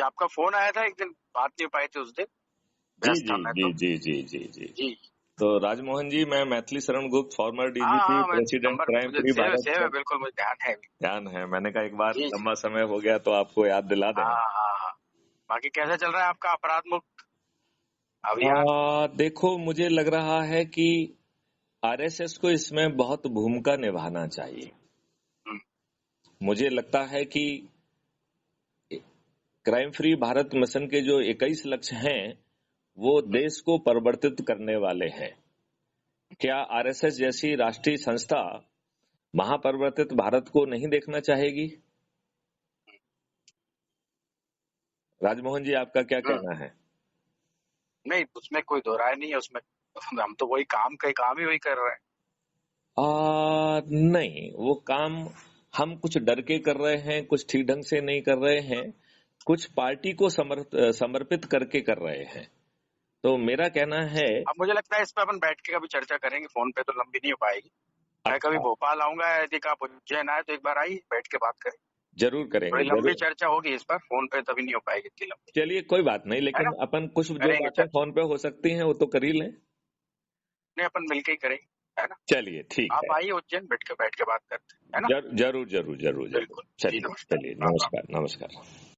आपका फोन आया था एक दिन, बात नहीं पाए थे उस दिन, जी व्यस्त था जी मैं जी तो। जी जी जी जी जी तो राजमोहन जी, मैं मैथिली शरण गुप्त, फॉर्मर हाँ डीजीपी, हाँ, मैं प्रेसिडेंट नंबर क्राइम मुझे फ्री सेव भारत सेव है, से। बिल्कुल मुझे ध्यान है। ध्यान है, मैंने कहा एक बार जी जी, लंबा समय हो गया तो आपको याद दिला दें। हाँ हाँ हाँ। बाकी कैसे चल रहा है आपका अपराध मुक्त अभियान? देखो, मुझे लग रहा है कि आरएसएस को इसमें बहुत भूमिका निभाना चाहिए। हम्म, मुझे लगता है कि क्राइम फ्री भारत मिशन के जो 21 लक्ष्य हैं वो देश को परिवर्तित करने वाले हैं। क्या आरएसएस जैसी राष्ट्रीय संस्था महापरिवर्तित भारत को नहीं देखना चाहेगी? राजमोहन जी, आपका क्या हम्म। कहना है? नहीं, उसमें कोई दो राय नहीं है उसमें। हम तो वही काम ही वही कर रहे हैं। नहीं, वो काम हम कुछ डर के कर रहे हैं, कुछ ठीक ढंग से नहीं कर रहे हैं, कुछ पार्टी को समर्पित करके कर रहे हैं। तो मेरा कहना है। अब मुझे लगता है इस पे अपन बैठ के कभी चर्चा करेंगे, फोन पे तो लंबी नहीं हो पाएगी। मैं कभी अच्छा, भोपाल आऊंगा, यदि आप उज्जैन आए तो एक बार आइए, बैठ के बात करें। जरूर करेंगे, थोड़ी लंबी जरूर। चर्चा होगी इस पर, फोन पे तभी नहीं हो पाएगी इतनी लंबी। चलिए, कोई बात नहीं, है ना? लेकिन अपन कुछ जो करेंगे बातें चर्चा, फोन पे हो सकती हैं वो तो कर ही लें। नहीं अपन मिलके ही करेंगे, है ना? चलिए, ठीक आप है। आइए उज्जैन, बैठ के बात करते हैं, है ना? जरूर जरूर जरूर जरूर जरूर। बिल्कुल जी, चलिए नमस्कार। चलिए, हाँ हाँ। नमस्कार नमस्कार।